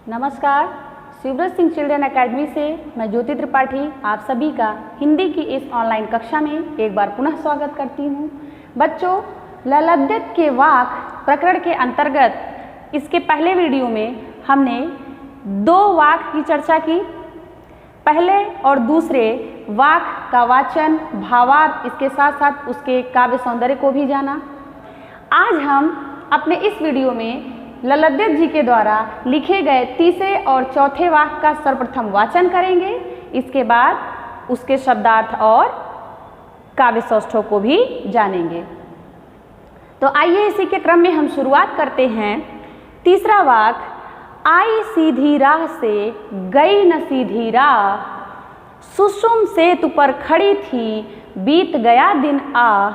नमस्कार, Shivraj Singh children academy से मैं ज्योति त्रिपाठी आप सभी का हिंदी की इस ऑनलाइन कक्षा में एक बार पुनः स्वागत करती हूँ। बच्चों, ललद्यत के वाक प्रकरण के अंतर्गत इसके पहले वीडियो में हमने दो वाक की चर्चा की। पहले और दूसरे वाक का वाचन, भावार्थ, इसके साथ साथ उसके काव्य सौंदर्य को भी जाना। आज हम अपने इस वीडियो में ललद्यत जी के द्वारा लिखे गए तीसरे और चौथे वाक्य का सर्वप्रथम वाचन करेंगे। इसके बाद उसके शब्दार्थ और काव्य सौष्ठव को भी जानेंगे। तो आइए इसी के क्रम में हम शुरुआत करते हैं। तीसरा वाक्य, आई सीधी राह से गई न सीधी राह, सुषुम सेतु पर खड़ी थी बीत गया दिन आ,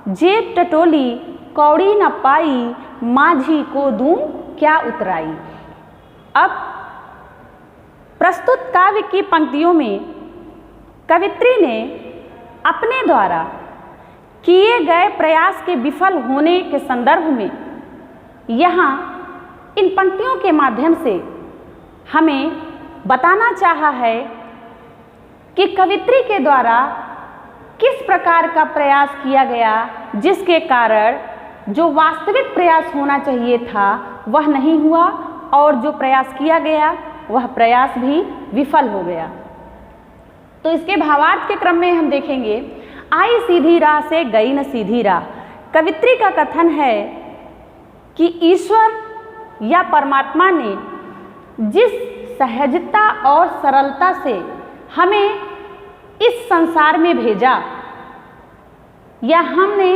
जेब टटोली कौड़ी न पाई, माझी को दूं क्या उतराई। अब प्रस्तुत काव्य की पंक्तियों में कवित्री ने अपने द्वारा किए गए प्रयास के विफल होने के संदर्भ में यहाँ इन पंक्तियों के माध्यम से हमें बताना चाहा है कि कवित्री के द्वारा किस प्रकार का प्रयास किया गया, जिसके कारण जो वास्तविक प्रयास होना चाहिए था वह नहीं हुआ और जो प्रयास किया गया वह प्रयास भी विफल हो गया। तो इसके भावार्थ के क्रम में हम देखेंगे, आई सीधी राह से गई न सीधी राह। कवित्री का कथन है कि ईश्वर या परमात्मा ने जिस सहजता और सरलता से हमें इस संसार में भेजा या हमने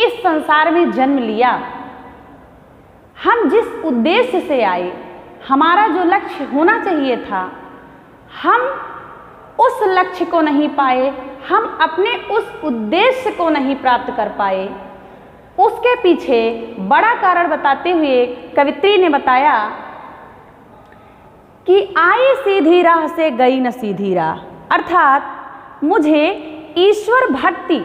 इस संसार में जन्म लिया, हम जिस उद्देश्य से आए, हमारा जो लक्ष्य होना चाहिए था, हम उस लक्ष्य को नहीं पाए, हम अपने उस उद्देश्य को नहीं प्राप्त कर पाए। उसके पीछे बड़ा कारण बताते हुए कवित्री ने बताया कि आई सीधी राह से गई न सीधी राह, अर्थात मुझे ईश्वर भक्ति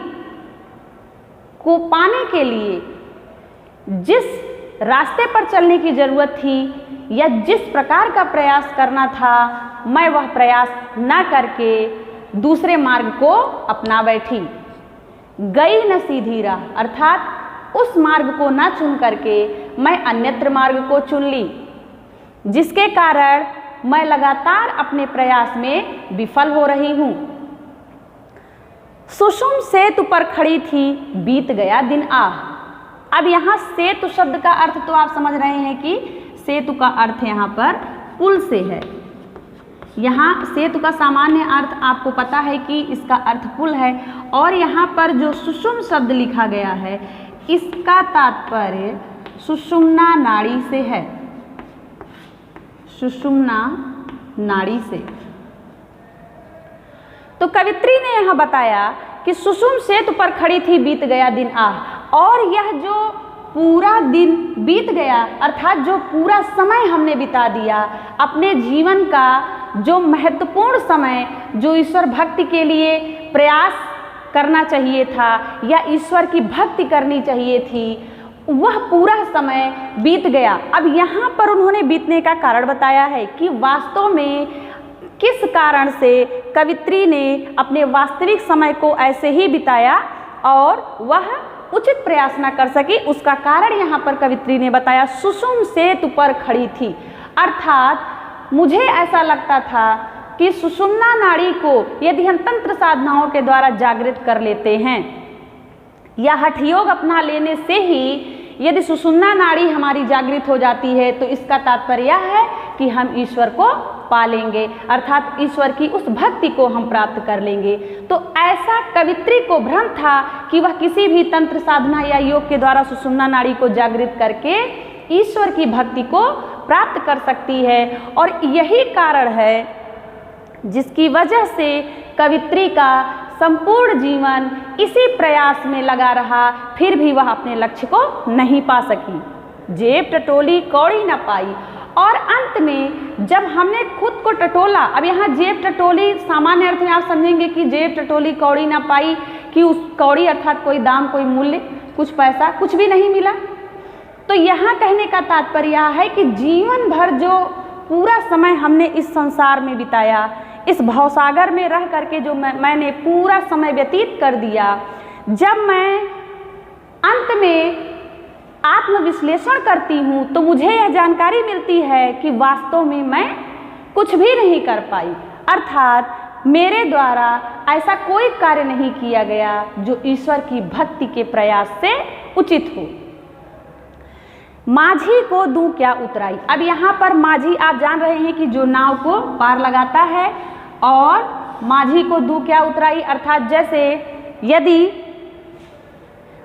को पाने के लिए जिस रास्ते पर चलने की जरूरत थी या जिस प्रकार का प्रयास करना था, मैं वह प्रयास न करके दूसरे मार्ग को अपना बैठी। गई न सीधी राह, अर्थात उस मार्ग को न चुन करके मैं अन्यत्र मार्ग को चुन ली, जिसके कारण मैं लगातार अपने प्रयास में विफल हो रही हूँ। सुषुम सेतु पर खड़ी थी बीत गया दिन आ। अब यहाँ सेतु शब्द का अर्थ तो आप समझ रहे हैं कि सेतु का अर्थ यहाँ पर पुल से है। यहाँ सेतु का सामान्य अर्थ आपको पता है कि इसका अर्थ पुल है, और यहाँ पर जो सुषुम शब्द लिखा गया है इसका तात्पर्य सुषुम्ना नाड़ी से है। सुषुम्ना नाड़ी से। तो कवित्री ने यह बताया कि सुषुम सेतु पर खड़ी थी बीत गया दिन आ, और यह जो पूरा दिन बीत गया, अर्थात जो पूरा समय हमने बिता दिया, अपने जीवन का जो महत्वपूर्ण समय, जो ईश्वर भक्ति के लिए प्रयास करना चाहिए था या ईश्वर की भक्ति करनी चाहिए थी, वह पूरा समय बीत गया। अब यहाँ पर उन्होंने बीतने का कारण बताया है कि वास्तव में किस कारण से कवित्री ने अपने वास्तविक समय को ऐसे ही बिताया और वह उचित प्रयास न कर सकी। उसका कारण यहाँ पर कवित्री ने बताया, सुषुम सेतु पर खड़ी थी, अर्थात मुझे ऐसा लगता था कि सुषुम्ना नाड़ी को यदि हम तंत्र साधनाओं के द्वारा जागृत कर लेते हैं या हठ योग अपना लेने से ही यदि सुषुम्ना नाड़ी हमारी जागृत हो जाती है, तो इसका तात्पर्य यह है कि हम ईश्वर को पालेंगे, अर्थात ईश्वर की उस भक्ति को हम प्राप्त कर लेंगे। तो ऐसा कवित्री को भ्रम था कि वह किसी भी तंत्र साधना या योग के द्वारा सुषुम्ना नाड़ी को जागृत करके ईश्वर की भक्ति को प्राप्त कर सकती है, और यही कारण है जिसकी वजह से कवित्री का संपूर्ण जीवन इसी प्रयास में लगा रहा, फिर भी वह अपने लक्ष्य को नहीं पा सकी। जेब टटोली कौड़ी न पाई, और अंत में जब हमने खुद को टटोला, अब यहाँ जेब टटोली सामान्य अर्थ में आप समझेंगे कि जेब टटोली कौड़ी न पाई, कि उस कौड़ी अर्थात कोई दाम, कोई मूल्य, कुछ पैसा, कुछ भी नहीं मिला। तो यहाँ कहने का तात्पर्य है कि जीवन भर जो पूरा समय हमने इस संसार में बिताया, इस भवसागर में रह करके जो मैंने पूरा समय व्यतीत कर दिया, जब मैं अंत में आत्मविश्लेषण करती हूँ तो मुझे यह जानकारी मिलती है कि वास्तव में मैं कुछ भी नहीं कर पाई, अर्थात मेरे द्वारा ऐसा कोई कार्य नहीं किया गया जो ईश्वर की भक्ति के प्रयास से उचित हो। माझी को दूं क्या उतराई। अब यहाँ पर माझी आप जान रहे हैं कि जो नाव को पार लगाता है, और माझी को दूं क्या उतराई अर्थात जैसे यदि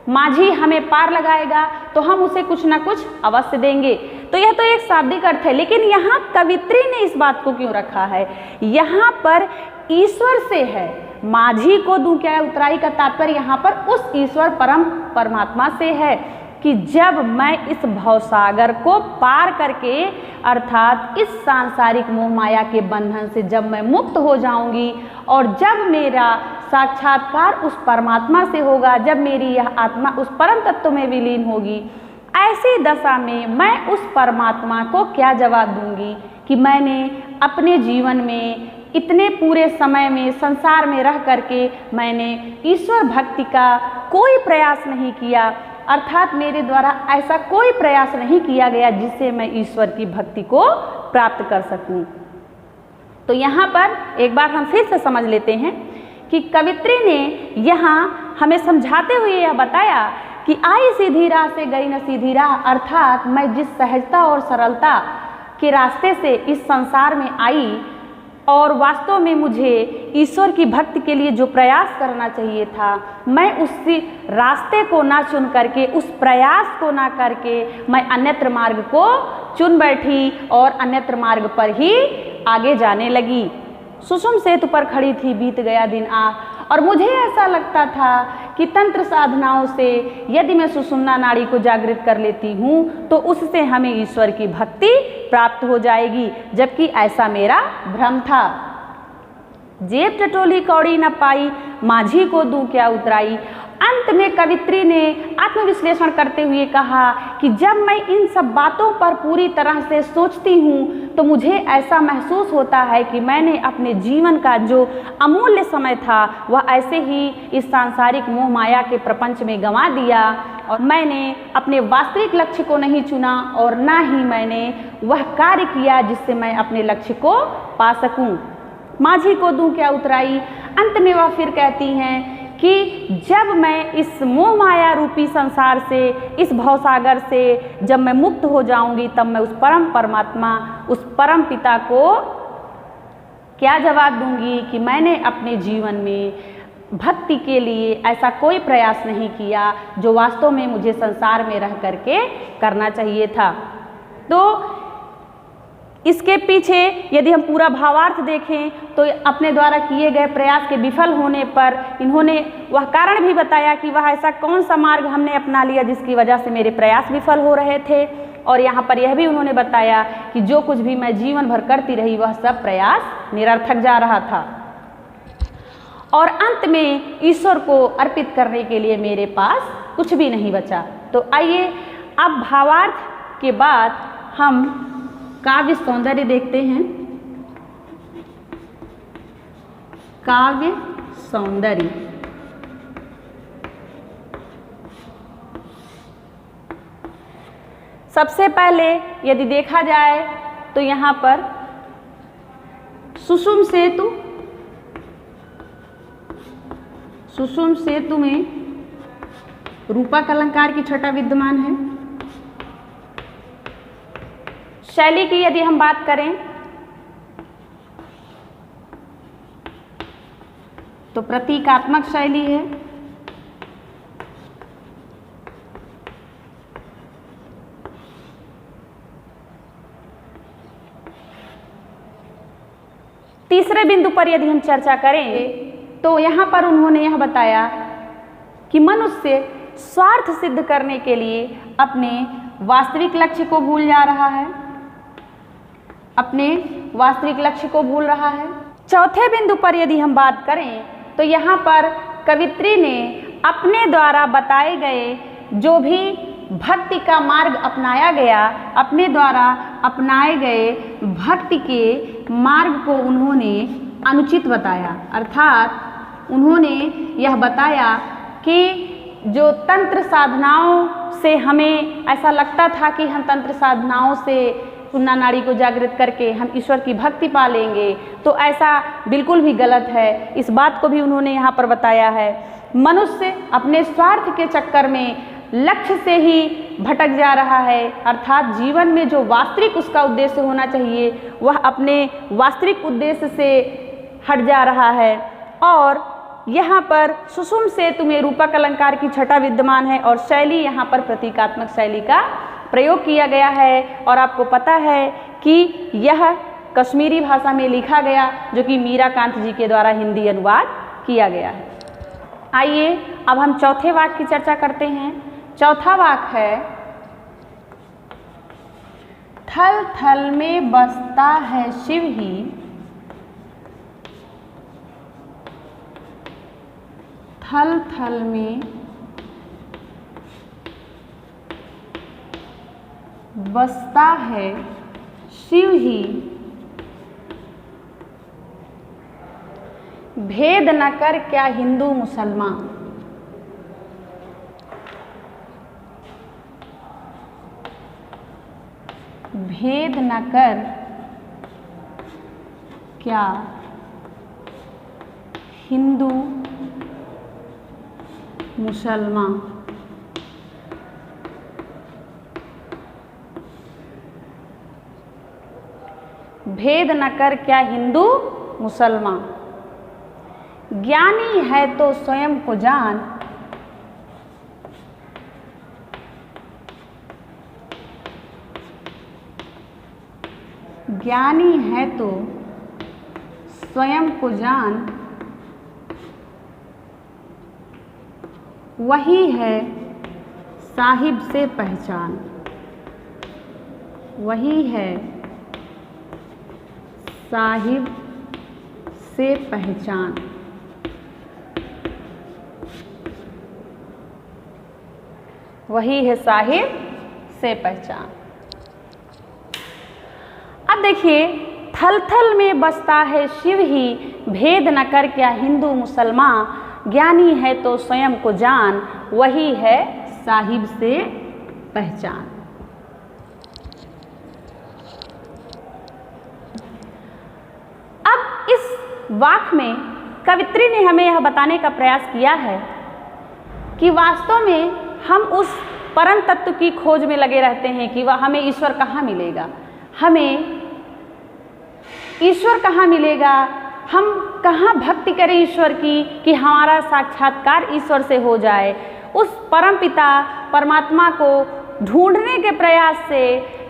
माझी हमें पार लगाएगा तो हम उसे कुछ ना कुछ अवश्य देंगे। तो यह तो एक शाब्दिक अर्थ है, लेकिन यहाँ कवित्री ने इस बात को क्यों रखा है? यहाँ पर ईश्वर से है। माझी को दूं क्या उतराई का तात्पर्य यहाँ पर उस ईश्वर परमात्मा से है कि जब मैं इस भवसागर को पार करके अर्थात इस सांसारिक मोह माया के बंधन से जब मैं मुक्त हो जाऊंगी और जब मेरा साक्षात्कार उस परमात्मा से होगा, जब मेरी यह आत्मा उस परम तत्व में विलीन होगी, ऐसी दशा में मैं उस परमात्मा को क्या जवाब दूंगी कि मैंने अपने जीवन में इतने पूरे समय में संसार में रह करके मैंने ईश्वर भक्ति का कोई प्रयास नहीं किया, अर्थात मेरे द्वारा ऐसा कोई प्रयास नहीं किया गया जिससे मैं ईश्वर की भक्ति को प्राप्त कर सकूं। तो यहाँ पर एक बार हम फिर से समझ लेते हैं कि कवित्री ने यहाँ हमें समझाते हुए यह बताया कि आई सीधी राह से गई न सीधी राह, अर्थात मैं जिस सहजता और सरलता के रास्ते से इस संसार में आई और वास्तव में मुझे ईश्वर की भक्ति के लिए जो प्रयास करना चाहिए था, मैं उसी रास्ते को ना चुन करके, उस प्रयास को ना करके मैं अन्यत्र मार्ग को चुन बैठी और अन्यत्र मार्ग पर ही आगे जाने लगी। सुषुम सेतु पर खड़ी थी बीत गया दिन और मुझे ऐसा लगता था कि तंत्र साधनाओं से यदि मैं सुषुम्ना नाड़ी को जागृत कर लेती हूँ तो उससे हमें ईश्वर की भक्ति प्राप्त हो जाएगी, जबकि ऐसा मेरा भ्रम था। जेब टटोली कौड़ी न पाई, माझी को दूं क्या उतराई। अंत में कवित्री ने आत्मविश्लेषण करते हुए कहा कि जब मैं इन सब बातों पर पूरी तरह से सोचती हूँ तो मुझे ऐसा महसूस होता है कि मैंने अपने जीवन का जो अमूल्य समय था वह ऐसे ही इस सांसारिक मोह माया के प्रपंच में गंवा दिया, और मैंने अपने वास्तविक लक्ष्य को नहीं चुना और ना ही मैंने वह कार्य किया जिससे मैं अपने लक्ष्य को पा सकूं। माझी को दूं क्या उतराई। अंत में वह फिर कहती हैं कि जब मैं इस मोह माया रूपी संसार से, इस भवसागर से जब मैं मुक्त हो जाऊंगी तब मैं उस परम परमात्मा, उस परम पिता को क्या जवाब दूंगी कि मैंने अपने जीवन में भक्ति के लिए ऐसा कोई प्रयास नहीं किया जो वास्तव में मुझे संसार में रह करके करना चाहिए था। तो इसके पीछे यदि हम पूरा भावार्थ देखें तो अपने द्वारा किए गए प्रयास के विफल होने पर इन्होंने वह कारण भी बताया कि वह ऐसा कौन सा मार्ग हमने अपना लिया जिसकी वजह से मेरे प्रयास विफल हो रहे थे, और यहाँ पर यह भी उन्होंने बताया कि जो कुछ भी मैं जीवन भर करती रही वह सब प्रयास निरर्थक जा रहा था और अंत में ईश्वर को अर्पित करने के लिए मेरे पास कुछ भी नहीं बचा। तो आइए अब भावार्थ के बाद हम काव्य सौंदर्य देखते हैं। काव्य सौंदर्य सबसे पहले यदि देखा जाए तो यहाँ पर सुषुम सेतु में रूपक अलंकार की छटा विद्यमान है। शैली की यदि हम बात करें तो प्रतीकात्मक शैली है। तीसरे बिंदु पर यदि हम चर्चा करें तो यहाँ पर उन्होंने यह बताया कि मनुष्य स्वार्थ सिद्ध करने के लिए अपने वास्तविक लक्ष्य को भूल जा रहा है, अपने वास्तविक लक्ष्य को भूल रहा है। चौथे बिंदु पर यदि हम बात करें तो यहाँ पर कवित्री ने अपने द्वारा बताए गए जो भी भक्ति का मार्ग अपनाया गया, अपने द्वारा अपनाए गए भक्ति के मार्ग को उन्होंने अनुचित बताया। अर्थात उन्होंने यह बताया कि जो तंत्र साधनाओं से हमें ऐसा लगता था कि हम तंत्र साधनाओं से तुलना नाड़ी को जागृत करके हम ईश्वर की भक्ति पा लेंगे, तो ऐसा बिल्कुल भी गलत है। इस बात को भी उन्होंने यहाँ पर बताया है। मनुष्य अपने स्वार्थ के चक्कर में लक्ष्य से ही भटक जा रहा है, अर्थात जीवन में जो वास्तविक उसका उद्देश्य होना चाहिए वह अपने वास्तविक उद्देश्य से हट जा रहा है। और यहाँ पर सुषुम्न सेतु में रूपक अलंकार की छटा विद्यमान है और शैली यहाँ पर प्रतीकात्मक शैली का प्रयोग किया गया है। और आपको पता है कि यह कश्मीरी भाषा में लिखा गया, जो कि मीराकांत जी के द्वारा हिंदी अनुवाद किया गया है। आइए अब हम चौथे वाक्य की चर्चा करते हैं। चौथा वाक्य है, थल थल में बसता है शिव ही, थल थल में बसता है शिव ही, भेद न कर क्या हिंदू मुसलमान। भेद न कर क्या हिंदू मुसलमान। भेद न कर क्या हिंदू मुसलमान, ज्ञानी है तो स्वयं को जान, ज्ञानी है तो स्वयं को जान, वही है साहिब से पहचान, वही है साहिब से पहचान। वही है साहिब से पहचान। अब देखिए, थल थल में बसता है शिव ही, भेद न कर क्या हिंदू मुसलमान, ज्ञानी है तो स्वयं को जान, वही है साहिब से पहचान। अब इस वाक्य में कवित्री ने हमें यह बताने का प्रयास किया है कि वास्तव में हम उस परम तत्व की खोज में लगे रहते हैं कि वह हमें ईश्वर कहाँ मिलेगा, हमें ईश्वर कहाँ मिलेगा, हम कहाँ भक्ति करें ईश्वर की कि हमारा साक्षात्कार ईश्वर से हो जाए। उस परम पिता परमात्मा को ढूंढने के प्रयास से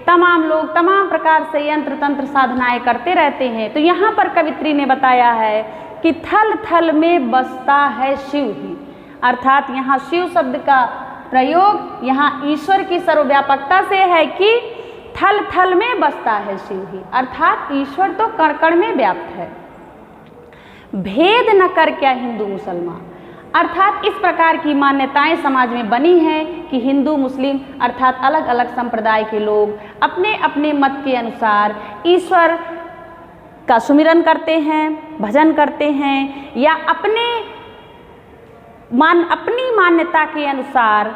तमाम लोग तमाम प्रकार से यंत्र तंत्र साधनाएं करते रहते हैं। तो यहाँ पर कवित्री ने बताया है कि थल थल में बसता है शिव ही, अर्थात यहाँ शिव शब्द का प्रयोग यहाँ ईश्वर की सर्वव्यापकता से है कि थल थल में बसता है शिव ही, अर्थात ईश्वर तो कण कण में व्याप्त है। भेद न कर क्या हिंदू मुसलमान, अर्थात इस प्रकार की मान्यताएं समाज में बनी हैं कि हिंदू मुस्लिम अर्थात अलग अलग संप्रदाय के लोग अपने अपने मत के अनुसार ईश्वर का सुमिरन करते हैं, भजन करते हैं, या अपनी मान्यता के अनुसार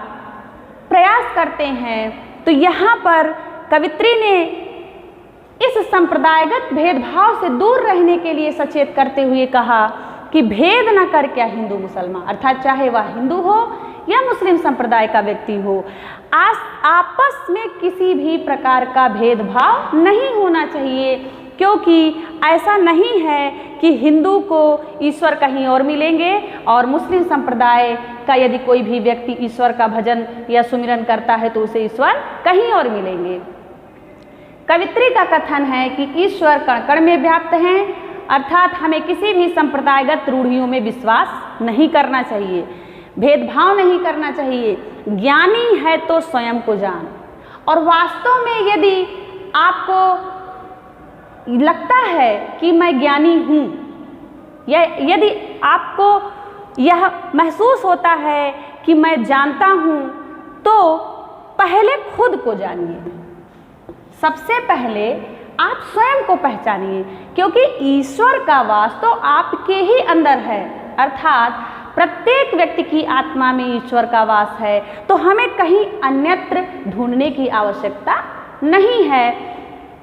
प्रयास करते हैं। तो यहाँ पर कवित्री ने इस संप्रदायगत भेदभाव से दूर रहने के लिए सचेत करते हुए कहा कि भेद न कर क्या हिंदू मुसलमान, अर्थात चाहे वह हिंदू हो या मुस्लिम संप्रदाय का व्यक्ति हो, आपस में किसी भी प्रकार का भेदभाव नहीं होना चाहिए, क्योंकि ऐसा नहीं है कि हिंदू को ईश्वर कहीं और मिलेंगे और मुस्लिम संप्रदाय का यदि कोई भी व्यक्ति ईश्वर का भजन या सुमिरन करता है तो उसे ईश्वर कहीं और मिलेंगे। कवित्री का कथन है कि ईश्वर कण कण में व्याप्त हैं, अर्थात हमें किसी भी संप्रदायगत रूढ़ियों में विश्वास नहीं करना चाहिए, भेदभाव नहीं करना चाहिए। ज्ञानी है तो स्वयं को जान। और वास्तव में यदि आपको लगता है कि मैं ज्ञानी हूँ, या यदि आपको यह महसूस होता है कि मैं जानता हूँ, तो पहले खुद को जानिए। सबसे पहले आप स्वयं को पहचानिए, क्योंकि ईश्वर का वास तो आपके ही अंदर है, अर्थात प्रत्येक व्यक्ति की आत्मा में ईश्वर का वास है। तो हमें कहीं अन्यत्र ढूंढने की आवश्यकता नहीं है।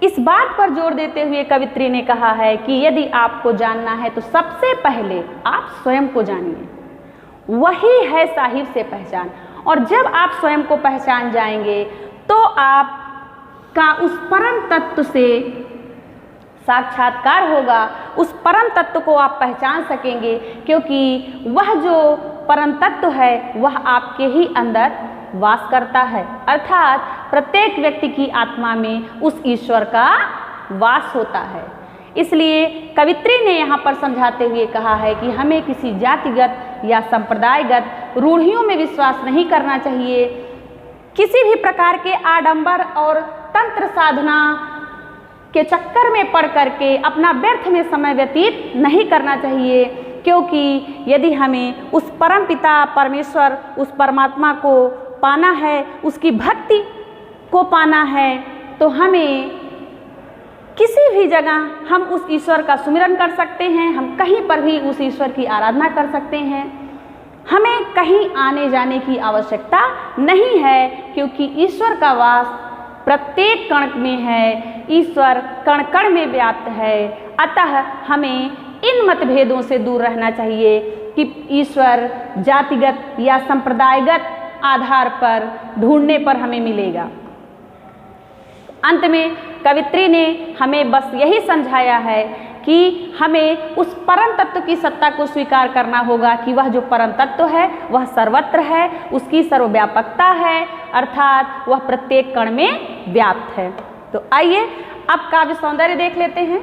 इस बात पर जोर देते हुए कवित्री ने कहा है कि यदि आपको जानना है तो सबसे पहले आप स्वयं को जानिए, वही है साहिब से पहचान। और जब आप स्वयं को पहचान जाएंगे तो आप का उस परम तत्व से साक्षात्कार होगा, उस परम तत्व को आप पहचान सकेंगे, क्योंकि वह जो परम तत्व है वह आपके ही अंदर वास करता है, अर्थात प्रत्येक व्यक्ति की आत्मा में उस ईश्वर का वास होता है। इसलिए कवित्री ने यहाँ पर समझाते हुए कहा है कि हमें किसी जातिगत या संप्रदायगत रूढ़ियों में विश्वास नहीं करना चाहिए। किसी भी प्रकार के आडंबर और तंत्र साधना के चक्कर में पड़ करके अपना व्यर्थ में समय व्यतीत नहीं करना चाहिए, क्योंकि यदि हमें उस परम पिता परमेश्वर, उस परमात्मा को पाना है, उसकी भक्ति को पाना है, तो हमें किसी भी जगह हम उस ईश्वर का सुमिरन कर सकते हैं, हम कहीं पर भी उस ईश्वर की आराधना कर सकते हैं। हमें कहीं आने जाने की आवश्यकता नहीं है, क्योंकि ईश्वर का वास प्रत्येक कण में है, ईश्वर कण कण में व्याप्त है। अतः हमें इन मतभेदों से दूर रहना चाहिए कि ईश्वर जातिगत या संप्रदायगत आधार पर ढूंढने पर हमें मिलेगा। अंत में कवित्री ने हमें बस यही समझाया है कि हमें उस परम तत्व की सत्ता को स्वीकार करना होगा कि वह जो परम तत्व है वह सर्वत्र है, उसकी सर्वव्यापकता है, अर्थात वह प्रत्येक कण में व्याप्त है। तो आइए अब काव्य सौंदर्य देख लेते हैं।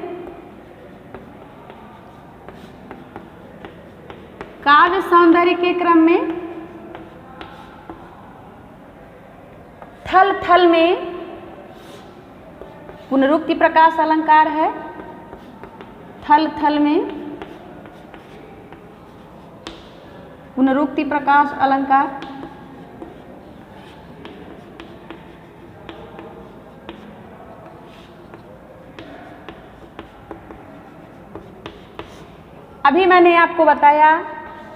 काव्य सौंदर्य के क्रम में थल थल में पुनरुक्ति प्रकाश अलंकार है। थल थल में पुनरुक्ति प्रकाश अलंकार। अभी मैंने आपको बताया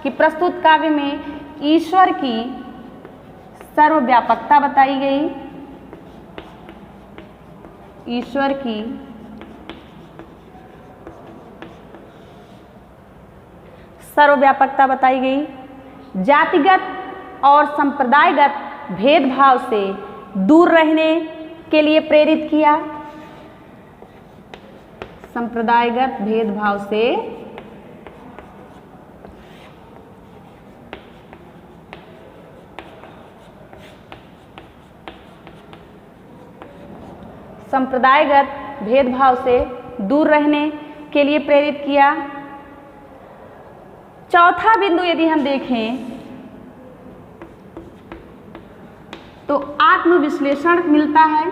कि प्रस्तुत काव्य में ईश्वर की सर्वव्यापकता बताई गई, ईश्वर की सर्वव्यापकता बताई गई, जातिगत और संप्रदायगत भेदभाव से दूर रहने के लिए प्रेरित किया, संप्रदायगत भेदभाव से दूर रहने के लिए प्रेरित किया। चौथा बिंदु यदि हम देखें तो आत्मविश्लेषण मिलता है,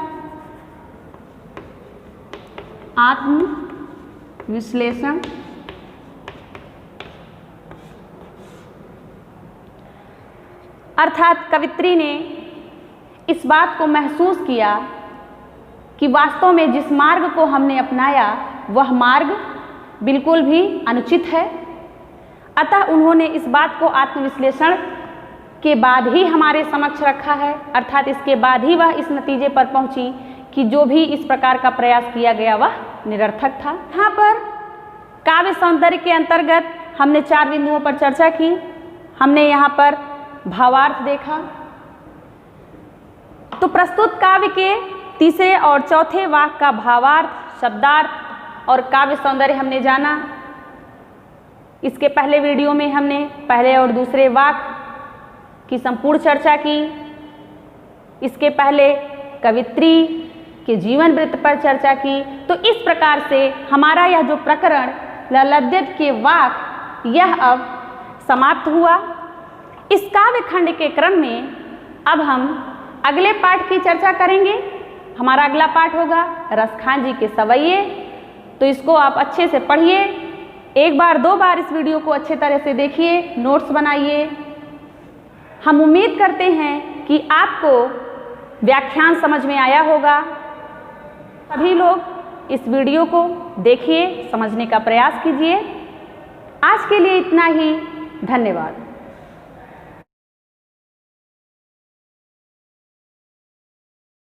आत्मविश्लेषण। अर्थात कवित्री ने इस बात को महसूस किया कि वास्तव में जिस मार्ग को हमने अपनाया वह मार्ग बिल्कुल भी अनुचित है। अतः उन्होंने इस बात को आत्मविश्लेषण के बाद ही हमारे समक्ष रखा है, अर्थात इसके बाद ही वह इस नतीजे पर पहुंची कि जो भी इस प्रकार का प्रयास किया गया वह निरर्थक था। यहाँ पर काव्य सौंदर्य के अंतर्गत हमने 4 बिंदुओं पर चर्चा की। हमने यहाँ पर भावार्थ देखा, तो प्रस्तुत काव्य के तीसरे और चौथे वाक्य का भावार्थ, शब्दार्थ और काव्य सौंदर्य हमने जाना। इसके पहले वीडियो में हमने पहले और दूसरे वाक्य की संपूर्ण चर्चा की। इसके पहले कवित्री के जीवन वृत्त पर चर्चा की। तो इस प्रकार से हमारा यह जो प्रकरण ललद्यत के वाक्य यह अब समाप्त हुआ। इस काव्य खंड के क्रम में अब हम अगले पाठ की चर्चा करेंगे। हमारा अगला पाठ होगा रसखान जी के सवैये। तो इसको आप अच्छे से पढ़िए, 1 बार 2 बार इस वीडियो को अच्छे तरह से देखिए, नोट्स बनाइए। हम उम्मीद करते हैं कि आपको व्याख्यान समझ में आया होगा। सभी लोग इस वीडियो को देखिए, समझने का प्रयास कीजिए। आज के लिए इतना ही, धन्यवाद।